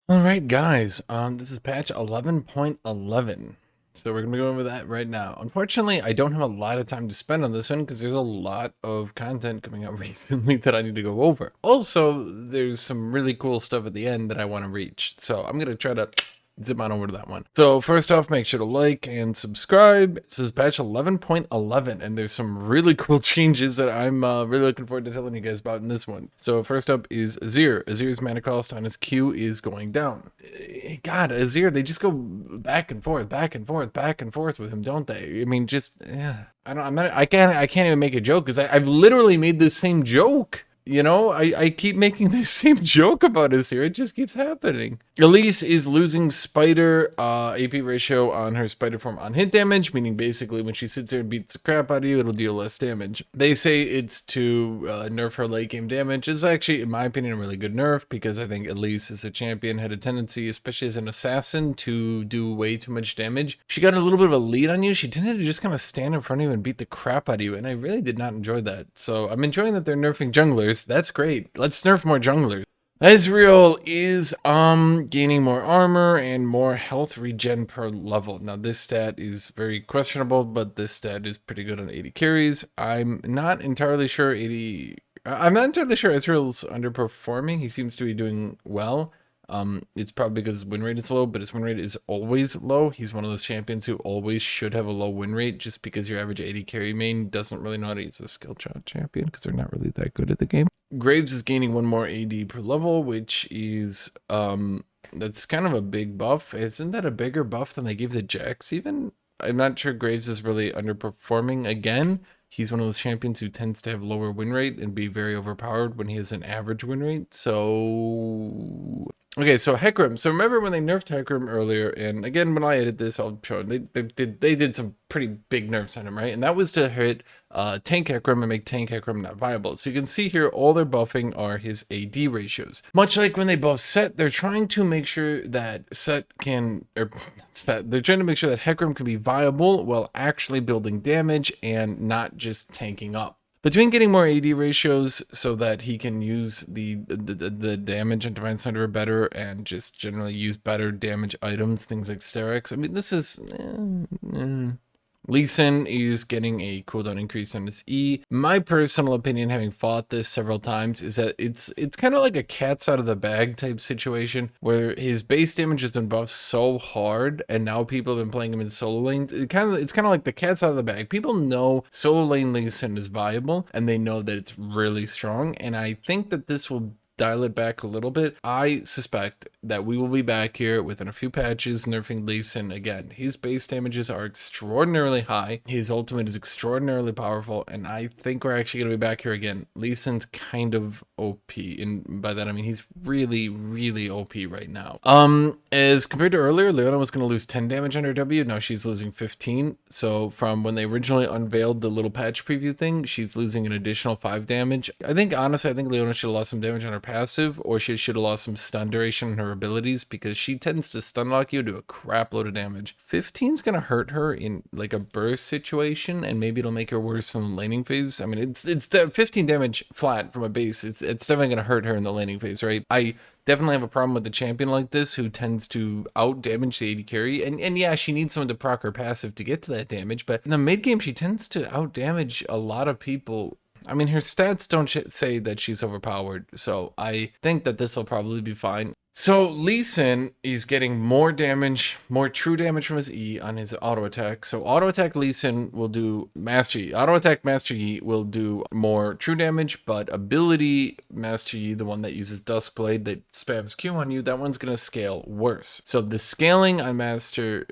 All right, guys. This is patch 11.11. So we're gonna be going over that right now. Unfortunately, I don't have a lot of time to spend on this one because there's a lot of content coming out recently that I need to go over. Also, there's some really cool stuff at the end that I want to reach. So I'm gonna try to zip on over to that one. So first off, make sure to like and subscribe. This is patch 11.11, and there's some really cool changes that I'm really looking forward to telling you guys about in this one. So first up is Azir. Azir's mana cost on his Q is going down. God, Azir, they just go back and forth, back and forth, back and forth with him, don't they? I mean, just yeah. I can't even make a joke because I've literally made the same joke. You know, I keep making the same joke about us here. It just keeps happening. Elise is losing spider AP ratio on her spider form on hit damage, meaning basically when she sits there and beats the crap out of you, it'll deal less damage. They say it's to nerf her late game damage. It's actually, in my opinion, a really good nerf because I think Elise as a champion had a tendency, especially as an assassin, to do way too much damage. If she got a little bit of a lead on you, she tended to just kind of stand in front of you and beat the crap out of you, and I really did not enjoy that. So I'm enjoying that they're nerfing junglers. That's great. Let's nerf more junglers. Ezreal is gaining more armor and more health regen per level. Now this stat is very questionable, but this stat is pretty good on 80 carries. I'm not entirely sure Ezreal's underperforming. He seems to be doing well. It's probably because his win rate is low, but his win rate is always low. He's one of those champions who always should have a low win rate just because your average 80 carry main doesn't really know how to use a skill shot champion because they're not really that good at the game. Graves is gaining one more AD per level, which is that's kind of a big buff. Isn't that a bigger buff than they gave the Jax even? I'm not sure Graves is really underperforming again. He's one of those champions who tends to have lower win rate and be very overpowered when he has an average win rate. So okay, so Hecarim. So remember when they nerfed Hecarim earlier, and again, when I edit this, I'll show they did some pretty big nerfs on him, right? And that was to hit tank Hecarim and make tank Hecarim not viable. So you can see here, all they're buffing are his AD ratios. Much like when they buff Set, they're trying to make sure that Set can, or they're trying to make sure that Hecarim can be viable while actually building damage and not just tanking up. Between getting more AD ratios so that he can use the damage and Divine Sunderer better and just generally use better damage items, things like Sterex. I mean, this is Lee Sin is getting a cooldown increase on his E. My personal opinion, having fought this several times, is that it's kind of like a cat's out of the bag type situation where his base damage has been buffed so hard, and now people have been playing him in solo lane. It's kind of like the cat's out of the bag. People know solo lane Lee Sin is viable, and they know that it's really strong. And I think that this will dial it back a little bit. I suspect that we will be back here within a few patches nerfing Lee Sin again. His base damages are extraordinarily high. His ultimate is extraordinarily powerful, and I think we're actually going to be back here again. Lee Sin's kind of OP, and by that I mean he's really, really OP right now. As compared to earlier, Leona was going to lose 10 damage on her W. Now she's losing 15. So from when they originally unveiled the little patch preview thing, she's losing an additional 5 damage. Honestly, I think Leona should have lost some damage on her passive, or she should have lost some stun duration on her abilities because she tends to stun lock you to a crap load of damage. 15's gonna hurt her in like a burst situation, and maybe it'll make her worse in the laning phase. I mean, it's 15 damage flat from a base. It's definitely gonna hurt her in the laning phase, right? I definitely have a problem with a champion like this who tends to out damage the AD carry, and yeah, she needs someone to proc her passive to get to that damage, but in the mid game she tends to out damage a lot of people. I mean, her stats don't say that she's overpowered, so I think that this will probably be fine. So Lee Sin is getting more damage, more true damage from his E on his auto attack. So auto attack Lee Sin will do Master Yi. Auto attack Master Yi will do more true damage, but ability Master Yi, the one that uses Duskblade that spams Q on you, that one's gonna scale worse. So the scaling on Master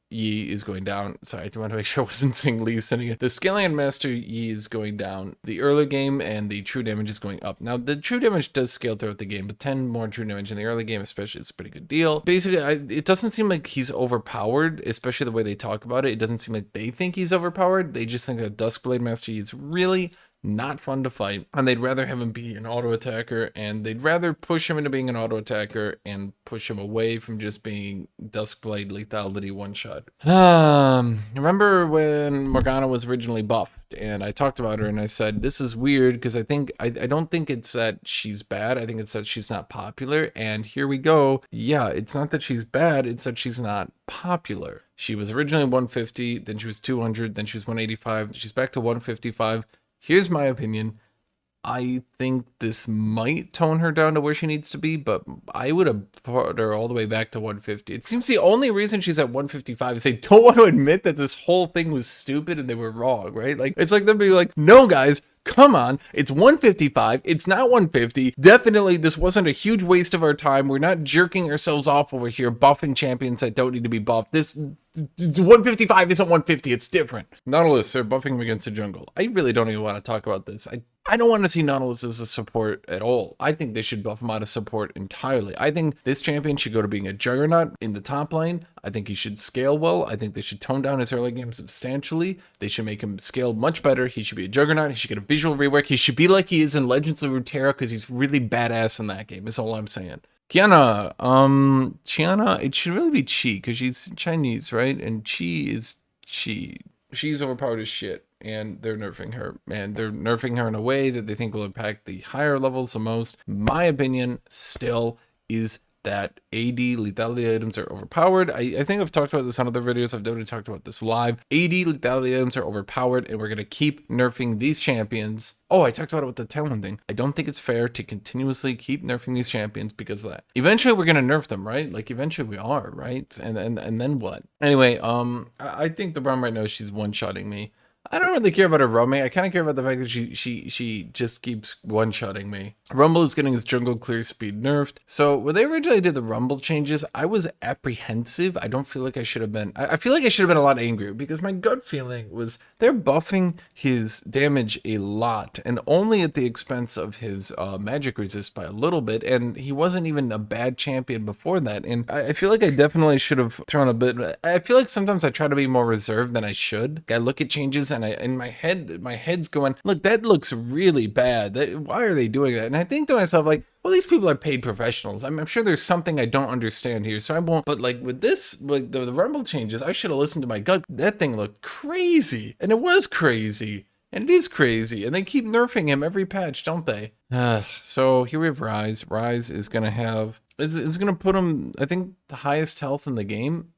Yi is going down. Sorry, I want to make sure I wasn't saying Lee Sin again. The scaling on Master Yi is going down the early game, and the true damage is going up. Now, the true damage does scale throughout the game, but 10 more true damage in the early game, especially, it's a pretty good deal. Basically, it doesn't seem like he's overpowered, especially the way they talk about it. It doesn't seem like they think he's overpowered. They just think that Duskblade Master Yi is really not fun to fight, and they'd rather have him be an auto attacker, and they'd rather push him into being an auto attacker and push him away from just being Duskblade lethality one shot. Remember when Morgana was originally buffed, and I talked about her and I said this is weird because I don't think it's that she's bad, I think it's that she's not popular, and here we go. Yeah, it's not that she's bad, it's that she's not popular. She was originally 150, then she was 200, then she was 185, she's back to 155. Here's my opinion. I think this might tone her down to where she needs to be, but I would have put her all the way back to 150. It seems the only reason she's at 155 is they don't want to admit that this whole thing was stupid and they were wrong, right? Like, it's like them being like, no guys, come on, it's 155, it's not 150. Definitely, this wasn't a huge waste of our time. We're not jerking ourselves off over here, buffing champions that don't need to be buffed. This 155 isn't 150, it's different. Nautilus, they're buffing him against the jungle. I really don't even want to talk about this. I don't want to see Nautilus as a support at all. I think they should buff him out of support entirely. I think this champion should go to being a juggernaut in the top lane. I think he should scale well. I think they should tone down his early game substantially. They should make him scale much better. He should be a juggernaut. He should get a visual rework. He should be like he is in Legends of Runeterra because he's really badass in that game, is all I'm saying. Qiyana, it should really be Chi because she's Chinese, right? And Chi is Chi. She's overpowered as shit, and they're nerfing her. And they're nerfing her in a way that they think will impact the higher levels the most. My opinion still is that AD lethality items are overpowered. I think I've talked about this on other videos. I've definitely talked about this live. AD lethality items are overpowered, and we're going to keep nerfing these champions. Oh, I talked about it with the Talon thing. I don't think it's fair to continuously keep nerfing these champions because of that. Eventually, we're going to nerf them, right? Like, eventually we are, right? And then what? Anyway, I think the problem right now is she's one-shotting me. I don't really care about her roaming. I kind of care about the fact that she just keeps one-shotting me. Rumble is getting his jungle clear speed nerfed. So when they originally did the Rumble changes, I was apprehensive. I don't feel like I should have been. I feel like I should have been a lot angrier because my gut feeling was they're buffing his damage a lot and only at the expense of his magic resist by a little bit. And he wasn't even a bad champion before that. And I feel like I definitely should have thrown a bit. I feel like sometimes I try to be more reserved than I should. I look at changes and in my head's going, look, that looks really bad. Why are they doing that? And I think to myself, like, well, these people are paid professionals. I'm sure there's something I don't understand here, so I won't. But like with this, like the Rumble changes, I should have listened to my gut. That thing looked crazy, and it was crazy, and it is crazy, and they keep nerfing him every patch, don't they? So here we have Ryze. Ryze is gonna have is gonna put him, I think, the highest health in the game.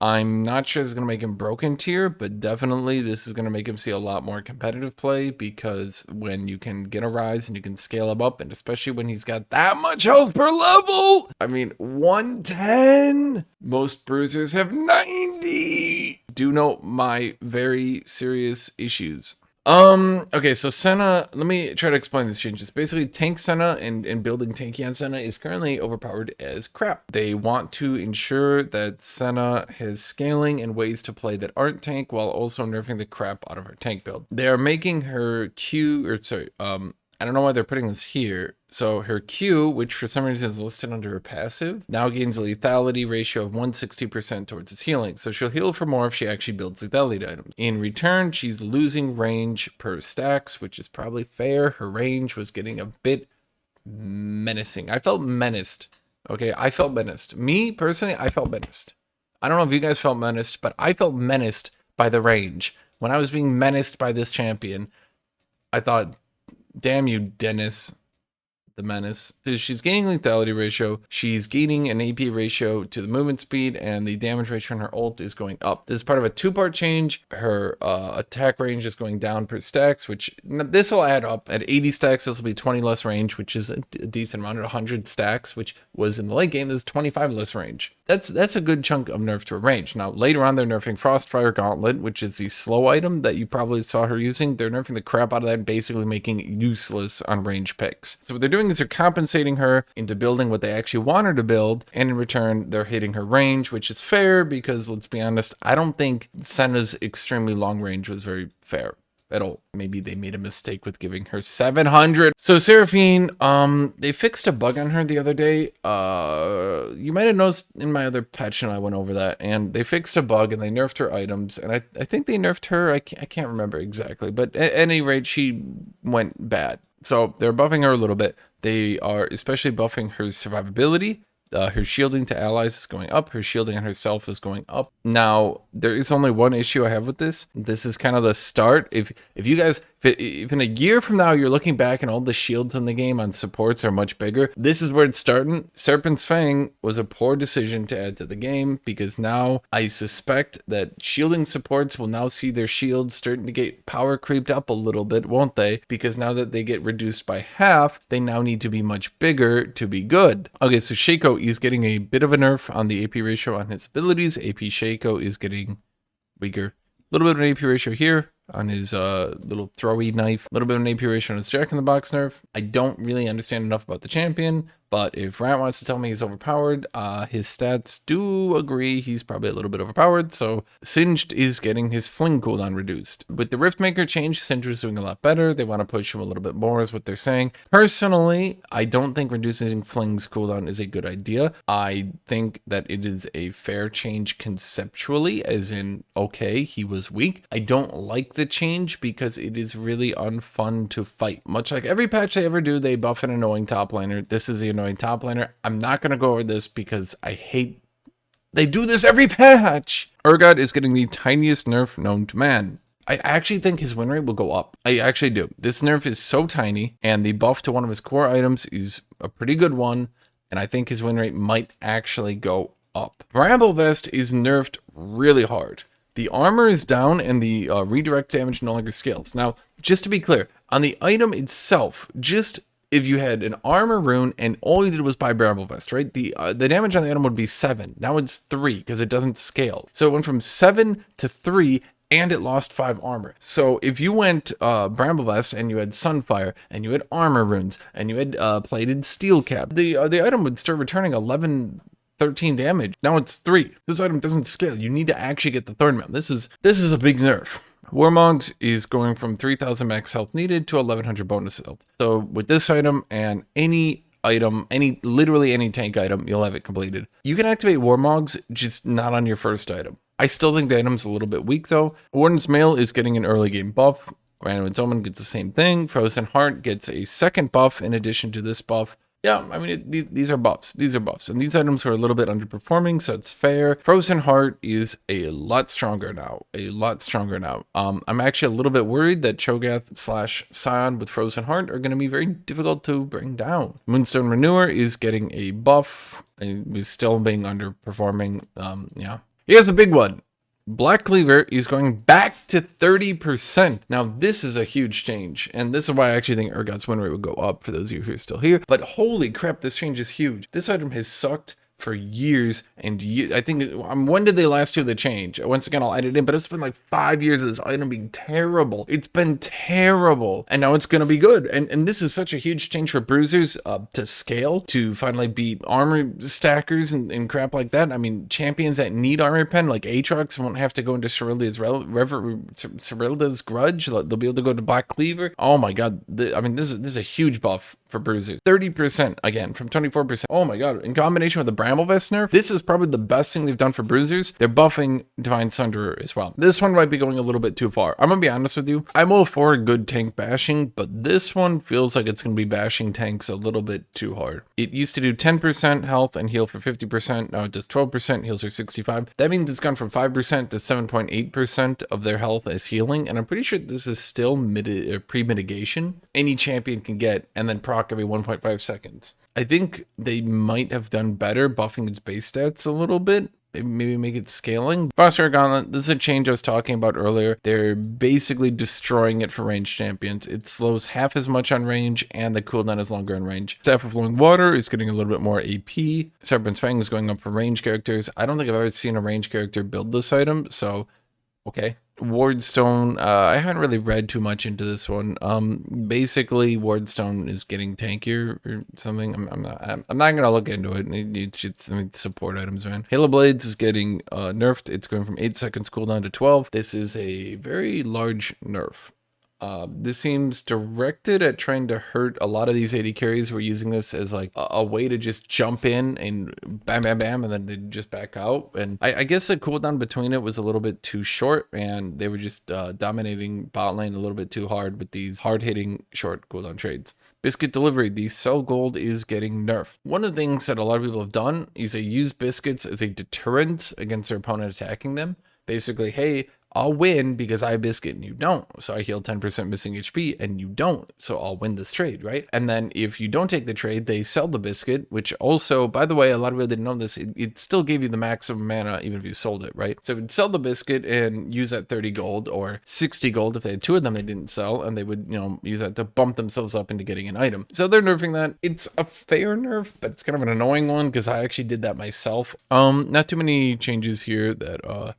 I'm not sure it's going to make him broken tier, but definitely this is going to make him see a lot more competitive play because when you can get a Ryze and you can scale him up, and especially when he's got that much health per level, I mean, 110, most bruisers have 90. Do note my very serious issues. Okay, so Senna, let me try to explain these changes. Basically, tank Senna and building tanky on Senna is currently overpowered as crap. They want to ensure that Senna has scaling and ways to play that aren't tank while also nerfing the crap out of her tank build. They are making her I don't know why they're putting this here. So her Q, which for some reason is listed under her passive, now gains a lethality ratio of 160% towards its healing. So she'll heal for more if she actually builds lethality items. In return, she's losing range per stacks, which is probably fair. Her range was getting a bit menacing. I felt menaced. Okay, I felt menaced. Me, personally, I felt menaced. I don't know if you guys felt menaced, but I felt menaced by the range. When I was being menaced by this champion, I thought, damn you, Dennis the Menace. She's gaining lethality ratio, she's gaining an AP ratio to the movement speed, and the damage ratio on her ult is going up. This is part of a two-part change. Her attack range is going down per stacks, which this will add up. At 80 stacks, this will be 20 less range, which is a decent amount. At 100 stacks, which was in the late game, this is 25 less range. That's a good chunk of nerf to her range. Now, later on, they're nerfing FROSTFIRE Gauntlet, which is the slow item that you probably saw her using. They're nerfing the crap out of that and basically making it useless on range picks. So what they're doing is they're compensating her into building what they actually want her to build, and in return, they're hitting her range, which is fair because, let's be honest, I don't think Senna's extremely long range was very fair. at all. Maybe they made a mistake with giving her 700. So Seraphine, they fixed a bug on her the other day. You might have noticed in my other patch, and I went over that, and they fixed a bug and they nerfed her items, and I think they nerfed her. I can't remember exactly, but at any rate, she went bad. So they're buffing her a little bit. They are especially buffing her survivability. Her shielding to allies is going up. Her shielding on herself is going up. Now, there is only one issue I have with this. This is kind of the start. If you guys, if in a year from now you're looking back and all the shields in the game on supports are much bigger, this is where it's starting. SERPENT'S FANG was a poor decision to add to the game, because now I suspect that shielding supports will now see their shields starting to get power creeped up a little bit, won't they? Because now that they get reduced by half, they now need to be much bigger to be good. Okay, so Shaco is getting a bit of a nerf on the AP ratio on his abilities. AP Shaco is getting weaker. A little bit of an AP ratio here on his little throwy knife. A little bit of an AP ratio on his Jack-in-the-Box nerf. I don't really understand enough about the champion, but if Rant wants to tell me he's overpowered, his stats do agree he's probably a little bit overpowered. So Singed is getting his fling cooldown reduced. With the Riftmaker change, Singed is doing a lot better. They want to push him a little bit more is what they're saying. Personally, I don't think reducing Fling's cooldown is a good idea. I think that it is a fair change conceptually, as in, okay, he was weak. I don't like the change because it is really unfun to fight. Much like every patch they ever do, they buff an annoying top laner. This is the annoying top laner. I'm not going to go over this because I hate they do this every patch. Urgot is getting the tiniest nerf known to man. I actually think his win rate will go up. I actually do. This nerf is so tiny, and the buff to one of his core items is a pretty good one, and I think his win rate might actually go up. Bramble Vest is nerfed really hard. The armor is down, and the redirect damage no longer scales. Now, just to be clear, on the item itself, just if you had an armor rune and all you did was buy Bramble Vest, right? The damage on the item would be 7. Now it's 3 because it doesn't scale. So it went from 7 to 3, and it lost 5 armor. So if you went Bramble Vest and you had Sunfire and you had armor runes and you had plated steel cap, the item would start returning 11, 13 damage. Now it's 3. This item doesn't scale. You need to actually get the third mount. This is a big nerf. Warmogs is going from 3,000 max health needed to 1,100 bonus health. So with this item and any item, literally any tank item, you'll have it completed. You can activate Warmogs, just not on your first item. I still think the item's a little bit weak though. Warden's Mail is getting an early game buff. Random Omen gets the same thing. Frozen Heart gets a second buff in addition to this buff. Yeah, I mean, these are buffs. These are buffs. And these items are a little bit underperforming, so it's fair. Frozen Heart is a lot stronger now. I'm actually a little bit worried that Cho'Gath / Scion with Frozen Heart are going to be very difficult to bring down. Moonstone Renewer is getting a buff. He's still being underperforming. Yeah. Here's a big one. Black Cleaver is going back to 30%. Now, this is a huge change, and this is why I actually think Urgot's win rate would go up for those of you who are still here. But holy crap, this change is huge. This item has sucked for years and years. I think, when did they last do the change? Once again, I'll edit it in, but it's been like 5 years of this item being terrible. It's been terrible, and now it's gonna be good. And this is such a huge change for bruisers to scale, to finally beat armor stackers and crap like that. I mean, champions that need armor pen, like Aatrox, won't have to go into Cyrilda's Grudge. They'll be able to go to Black Cleaver. Oh my god, I mean, this is a huge buff for bruisers. 30% again from 24%. Oh my god, in combination with the Bramble Vest nerf, this is probably the best thing they've done for bruisers. They're buffing Divine Sunderer as well. This one might be going a little bit too far. I'm gonna be honest with you. I'm all for good tank bashing, but this one feels like it's gonna be bashing tanks a little bit too hard. It used to do 10% health and heal for 50%. Now it does 12%, heals for 65. That means it's gone from 5% to 7.8% of their health as healing, and I'm pretty sure this is still pre-mitigation. Any champion can get, and then proc every 1.5 seconds. I think they might have done better buffing its base stats a little bit. Maybe make it scaling. FROSTFIRE Gauntlet, this is a change I was talking about earlier. They're basically destroying it for ranged champions. It slows half as much on range, and the cooldown is longer on range. Staff of Flowing Water is getting a little bit more AP. Serpent's Fang is going up for range characters. I don't think I've ever seen a range character build this item, so okay. Wardstone, I haven't really read too much into this one. Basically, Wardstone is getting tankier or something. I'm not gonna look into it. It's support items, man. Halo Blades is getting nerfed. It's going from 8 seconds cooldown to 12. This is a very large nerf. This seems directed at trying to hurt a lot of these AD carries who are using this as like a way to just jump in and bam, bam, bam, and then they just back out. And I guess the cooldown between it was a little bit too short, and they were just dominating bot lane a little bit too hard with these hard-hitting short cooldown trades. Biscuit delivery, the sell gold is getting nerfed. One of the things that a lot of people have done is they use biscuits as a deterrent against their opponent attacking them. Basically, hey, I'll win because I have biscuit and you don't. So I heal 10% missing HP and you don't. So I'll win this trade, right? And then if you don't take the trade, they sell the biscuit, which also, by the way, a lot of people didn't know this. It still gave you the maximum mana even if you sold it, right? So it would sell the biscuit and use that 30 gold or 60 gold if they had two of them they didn't sell, and they would, you know, use that to bump themselves up into getting an item. So they're nerfing that. It's a fair nerf, but it's kind of an annoying one because I actually did that myself. Not too many changes here that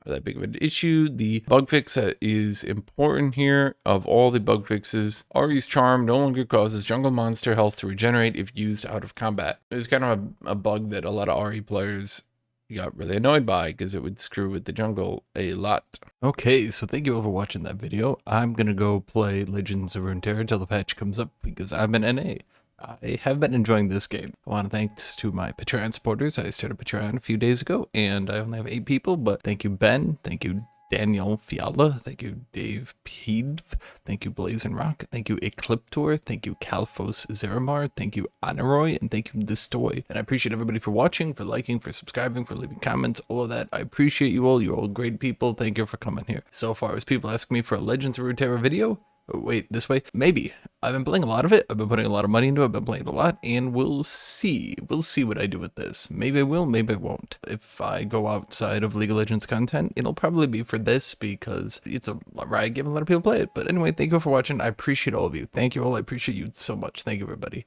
that big of an issue. The bug fix that is important here of all the bug fixes, Ari's Charm no longer causes jungle monster health to regenerate if used out of combat. It was kind of a bug that a lot of Ari players got really annoyed by because it would screw with the jungle a lot. Okay, so thank you all for watching that video. I'm gonna go play Legends of Runeterra until the patch comes up because I'm an NA. I have been enjoying this game. I want to thanks to my Patreon supporters. I started Patreon a few days ago, and I only have 8 people, but thank you, Ben. Thank you, Daniel Fiala. Thank you, Dave Pedv. Thank you, Blazing Rock. Thank you, Ecliptor. Thank you, Kalphos Zeramar. Thank you, Anaroy. And thank you, Destoy. And I appreciate everybody for watching, for liking, for subscribing, for leaving comments, all of that. I appreciate you all. You're all great people. Thank you for coming here. So far as people asking me for a Legends of Runeterra video, wait, this way? Maybe. I've been playing a lot of it. I've been putting a lot of money into it. I've been playing it a lot, and we'll see. We'll see what I do with this. Maybe I will, maybe I won't. If I go outside of League of Legends content, it'll probably be for this because it's a riot game. A lot of people play it. But anyway, thank you for watching. I appreciate all of you. Thank you all. I appreciate you so much. Thank you, everybody.